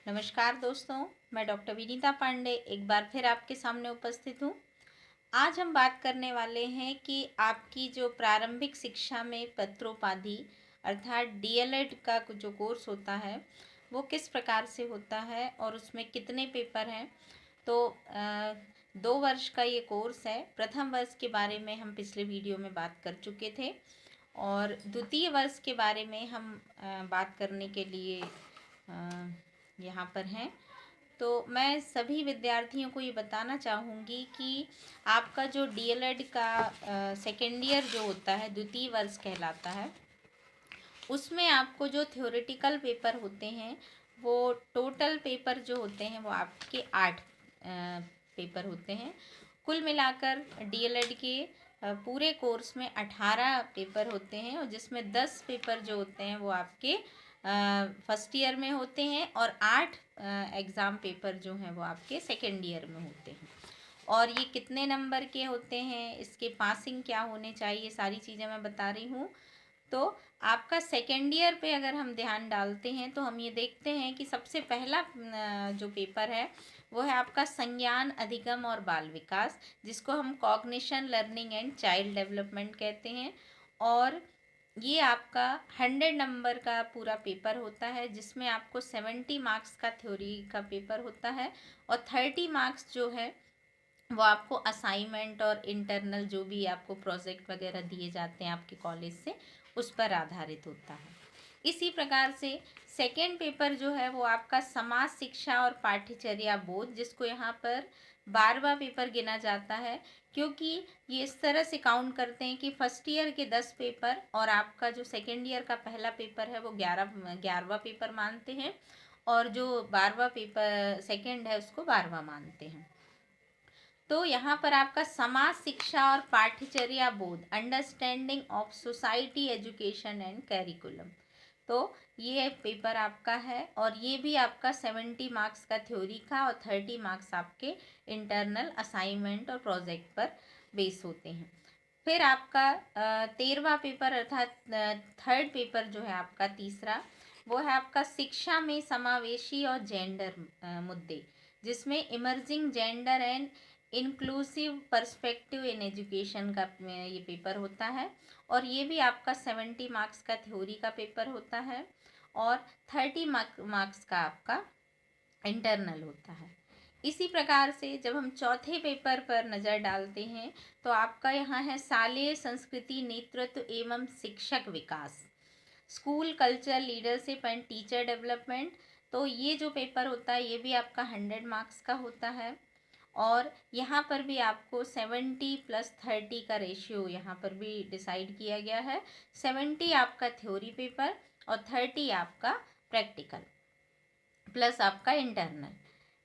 नमस्कार दोस्तों, मैं डॉक्टर विनीता पांडे एक बार फिर आपके सामने उपस्थित हूँ। आज हम बात करने वाले हैं कि आपकी जो प्रारंभिक शिक्षा में पत्रोपाधि अर्थात डीएलएड का जो कोर्स होता है वो किस प्रकार से होता है और उसमें कितने पेपर हैं। तो 2 वर्ष का ये कोर्स है। प्रथम वर्ष के बारे में हम पिछले वीडियो में बात कर चुके थे और द्वितीय वर्ष के बारे में हम बात करने के लिए यहाँ पर हैं। तो मैं सभी विद्यार्थियों को ये बताना चाहूँगी कि आपका जो डीएलएड का सेकेंड ईयर जो होता है, द्वितीय वर्ष कहलाता है, उसमें आपको जो थ्योरेटिकल पेपर होते हैं वो टोटल पेपर जो होते हैं वो आपके 8 पेपर होते हैं। कुल मिलाकर डीएलएड के पूरे कोर्स में 18 पेपर होते हैं और जिसमें 10 पेपर जो होते हैं वो आपके फर्स्ट ईयर में होते हैं और 8 एग्ज़ाम पेपर जो हैं वो आपके सेकेंड ईयर में होते हैं। और ये कितने नंबर के होते हैं, इसके पासिंग क्या होने चाहिए, सारी चीज़ें मैं बता रही हूँ। तो आपका सेकेंड ईयर पे अगर हम ध्यान डालते हैं तो हम ये देखते हैं कि सबसे पहला जो पेपर है वो है आपका संज्ञान अधिगम और बाल विकास, जिसको हम cognition learning and child development कहते हैं। और ये आपका 100 नंबर का पूरा पेपर होता है, जिसमें आपको 70 मार्क्स का थ्योरी का पेपर होता है और 30 मार्क्स जो है वो आपको असाइनमेंट और इंटरनल जो भी आपको प्रोजेक्ट वगैरह दिए जाते हैं आपके कॉलेज से उस पर आधारित होता है। इसी प्रकार से सेकेंड पेपर जो है वो आपका समाज शिक्षा और पाठ्यचर्या बोध, जिसको यहाँ पर 12वां पेपर गिना जाता है, क्योंकि ये इस तरह से काउंट करते हैं कि फर्स्ट ईयर के 10 पेपर और आपका जो सेकेंड ईयर का पहला पेपर है वो 11वां पेपर मानते हैं और जो 12वां पेपर सेकेंड है उसको 12वां मानते हैं। तो यहाँ पर आपका समाज शिक्षा और पाठ्यचर्या बोध, understanding of society education and curriculum, तो ये पेपर आपका है और ये भी आपका 70 मार्क्स का थ्योरी का और 30 मार्क्स आपके इंटरनल असाइनमेंट और प्रोजेक्ट पर बेस होते हैं। फिर आपका 13वां पेपर अर्थात थर्ड पेपर जो है आपका तीसरा, वो है आपका शिक्षा में समावेशी और जेंडर मुद्दे, जिसमें emerging gender and inclusive perspective in education का ये पेपर होता है और ये भी आपका 70 मार्क्स का थ्योरी का पेपर होता है और 30 मार्क्स का आपका इंटरनल होता है। इसी प्रकार से जब हम चौथे पेपर पर नज़र डालते हैं तो आपका यहाँ है शालेय संस्कृति नेतृत्व एवं शिक्षक विकास, school culture leadership and teacher development. तो ये जो पेपर होता है ये भी आपका 100 मार्क्स का होता है और यहाँ पर भी आपको 70+30 का रेशियो यहाँ पर भी डिसाइड किया गया है। 70 आपका थ्योरी पेपर और 30 आपका प्रैक्टिकल प्लस आपका इंटरनल।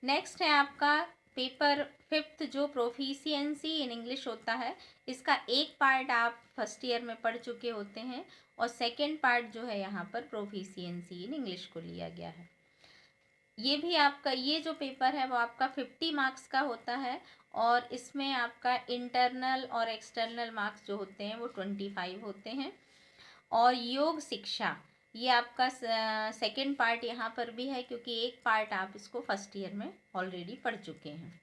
नेक्स्ट है आपका पेपर फिफ्थ जो प्रोफिशिएंसी इन इंग्लिश होता है। इसका एक पार्ट आप फर्स्ट ईयर में पढ़ चुके होते हैं और सेकेंड पार्ट जो है यहाँ पर प्रोफिशिएंसी इन इंग्लिश को लिया गया है। ये भी आपका ये जो पेपर है वो आपका 50 मार्क्स का होता है और इसमें आपका इंटरनल और एक्सटर्नल मार्क्स जो होते हैं वो 25 होते हैं। और योग शिक्षा ये आपका सेकेंड पार्ट यहाँ पर भी है, क्योंकि एक पार्ट आप इसको फर्स्ट ईयर में ऑलरेडी पढ़ चुके हैं।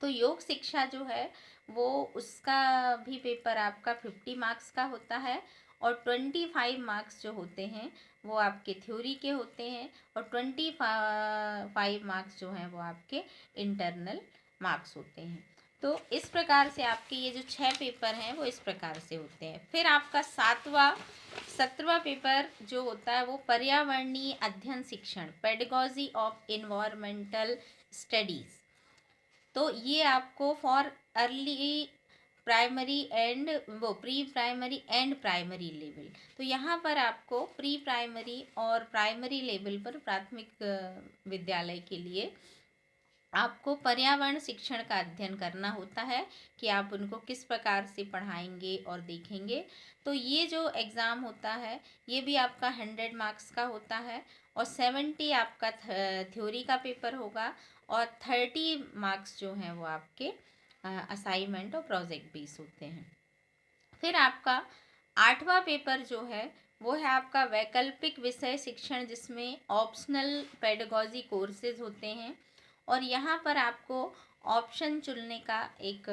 तो योग शिक्षा जो है वो उसका भी पेपर आपका 50 मार्क्स का होता है और 25 मार्क्स जो होते हैं वो आपके थ्योरी के होते हैं और 25 मार्क्स जो हैं वो आपके इंटरनल मार्क्स होते हैं। तो इस प्रकार से आपके ये जो 6 पेपर हैं वो इस प्रकार से होते हैं। फिर आपका 17वां पेपर जो होता है वो पर्यावरणीय अध्ययन शिक्षण, पेडागॉजी ऑफ इन्वायरमेंटल स्टडीज़। तो ये आपको for early primary and pre primary and primary level, तो यहाँ पर आपको प्री प्राइमरी और प्राइमरी लेवल पर प्राथमिक विद्यालय के लिए आपको पर्यावरण शिक्षण का अध्ययन करना होता है कि आप उनको किस प्रकार से पढ़ाएंगे और देखेंगे। तो ये जो एग्ज़ाम होता है ये भी आपका 100 मार्क्स का होता है और 70 आपका थ्योरी का पेपर होगा और 30 मार्क्स जो हैं वो आपके असाइनमेंट और प्रोजेक्ट बेस होते हैं। फिर आपका 8वां पेपर जो है वो है आपका वैकल्पिक विषय शिक्षण, जिसमें ऑप्शनल पेडागॉजी कोर्सेज होते हैं और यहाँ पर आपको ऑप्शन चुनने का एक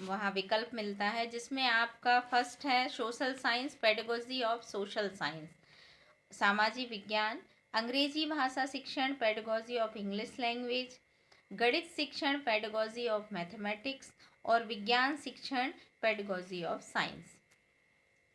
वहाँ विकल्प मिलता है, जिसमें आपका फर्स्ट है social science, pedagogy of social science, सामाजिक विज्ञान, अंग्रेजी भाषा शिक्षण, पेडागॉजी ऑफ इंग्लिश लैंग्वेज, गणित शिक्षण, पेडागॉजी ऑफ मैथमेटिक्स और विज्ञान शिक्षण, पेडागॉजी ऑफ साइंस।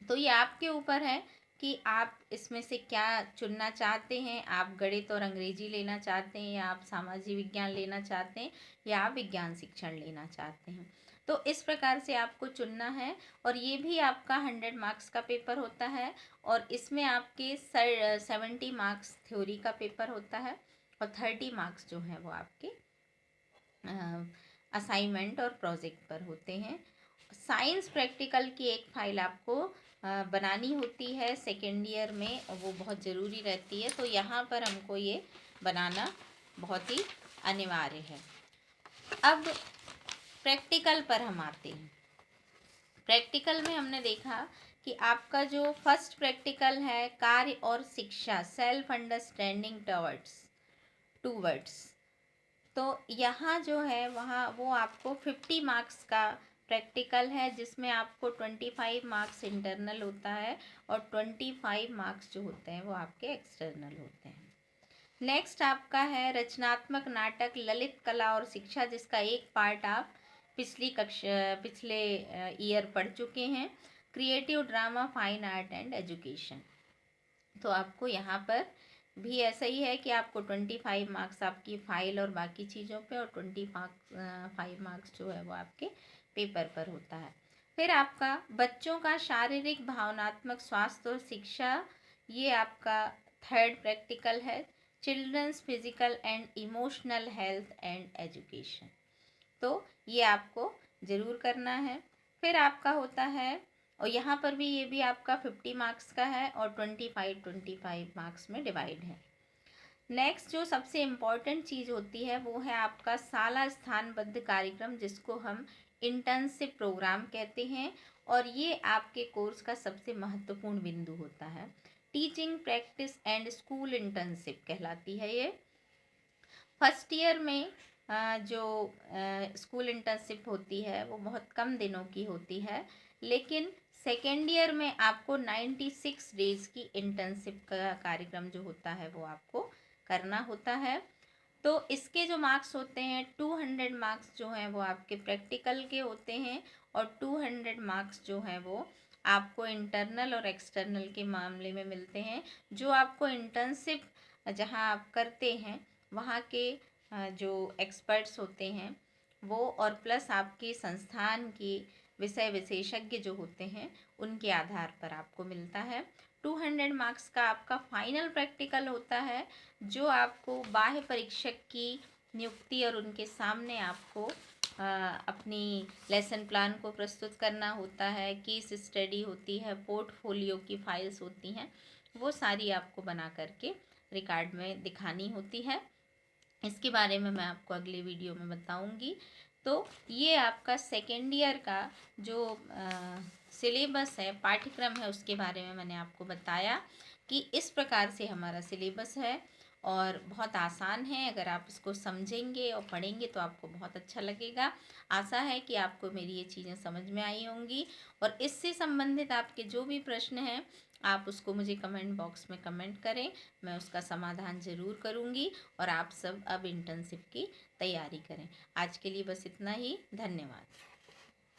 तो ये आपके ऊपर है कि आप इसमें से क्या चुनना चाहते हैं। आप गणित और अंग्रेजी लेना चाहते हैं, या आप सामाजिक विज्ञान लेना चाहते हैं, या आप विज्ञान शिक्षण लेना चाहते हैं। तो इस प्रकार से आपको चुनना है और ये भी आपका 100 मार्क्स का पेपर होता है और इसमें आपके 70 मार्क्स थ्योरी का पेपर होता है और 30 मार्क्स जो हैं वो आपके असाइनमेंट और प्रोजेक्ट पर होते हैं। साइंस प्रैक्टिकल की एक फाइल आपको बनानी होती है सेकेंड ईयर में, और वो बहुत ज़रूरी रहती है, तो यहाँ पर हमको ये बनाना बहुत ही अनिवार्य है। अब प्रैक्टिकल पर हम आते हैं। प्रैक्टिकल में हमने देखा कि आपका जो फर्स्ट प्रैक्टिकल है कार्य और शिक्षा, सेल्फ अंडरस्टैंडिंग टूवर्ड्स, तो यहाँ जो है वहाँ वो आपको 50 मार्क्स का प्रैक्टिकल है, जिसमें आपको 25 मार्क्स इंटरनल होता है और 25 मार्क्स जो होते हैं वो आपके एक्सटर्नल होते हैं। नेक्स्ट आपका है रचनात्मक नाटक, ललित कला और शिक्षा, जिसका एक पार्ट आप पिछले ईयर पढ़ चुके हैं। Creative drama, fine art and education, तो आपको यहाँ पर भी ऐसा ही है कि आपको 25 मार्क्स आपकी फाइल और बाकी चीज़ों पे और 25 मार्क्स जो है वो आपके पेपर पर होता है। फिर आपका बच्चों का शारीरिक भावनात्मक स्वास्थ्य और शिक्षा, ये आपका थर्ड प्रैक्टिकल है। Children's physical and emotional health and education, तो ये आपको ज़रूर करना है। फिर आपका होता है, और यहाँ पर भी ये भी आपका 50 मार्क्स का है और 25 मार्क्स में डिवाइड है। नेक्स्ट जो सबसे इम्पॉर्टेंट चीज़ होती है वो है आपका शाला स्थानबद्ध कार्यक्रम, जिसको हम इंटर्नशिप प्रोग्राम कहते हैं, और ये आपके कोर्स का सबसे महत्वपूर्ण बिंदु होता है। Teaching practice and school internship कहलाती है ये। फर्स्ट ईयर में जो स्कूल इंटर्नशिप होती है वो बहुत कम दिनों की होती है, लेकिन सेकेंड ईयर में आपको 96 डेज़ की इंटर्नशिप का कार्यक्रम जो होता है वो आपको करना होता है। तो इसके जो मार्क्स होते हैं 200 मार्क्स जो हैं वो आपके प्रैक्टिकल के होते हैं और 200 मार्क्स जो हैं वो आपको इंटरनल और एक्सटर्नल के मामले में मिलते हैं। जो आपको इंटर्नशिप जहाँ आप करते हैं वहाँ के जो एक्सपर्ट्स होते हैं वो, और प्लस आपके संस्थान की विषय विशेषज्ञ जो होते हैं उनके आधार पर आपको मिलता है। 200 मार्क्स का आपका फाइनल प्रैक्टिकल होता है, जो आपको बाह्य परीक्षक की नियुक्ति और उनके सामने आपको अपनी लेसन प्लान को प्रस्तुत करना होता है, केस स्टडी होती है, पोर्टफोलियो की फाइल्स होती हैं, वो सारी आपको बना करके रिकॉर्ड में दिखानी होती है। इसके बारे में मैं आपको अगले वीडियो में बताऊंगी। तो ये आपका सेकेंड ईयर का जो सिलेबस है, पाठ्यक्रम है, उसके बारे में मैंने आपको बताया कि इस प्रकार से हमारा सिलेबस है और बहुत आसान है। अगर आप इसको समझेंगे और पढ़ेंगे तो आपको बहुत अच्छा लगेगा। आशा है कि आपको मेरी ये चीज़ें समझ में आई होंगी, और इससे संबंधित आपके जो भी प्रश्न हैं आप उसको मुझे कमेंट बॉक्स में कमेंट करें, मैं उसका समाधान ज़रूर करूँगी। और आप सब अब इंटर्नशिप की तैयारी करें। आज के लिए बस इतना ही, धन्यवाद।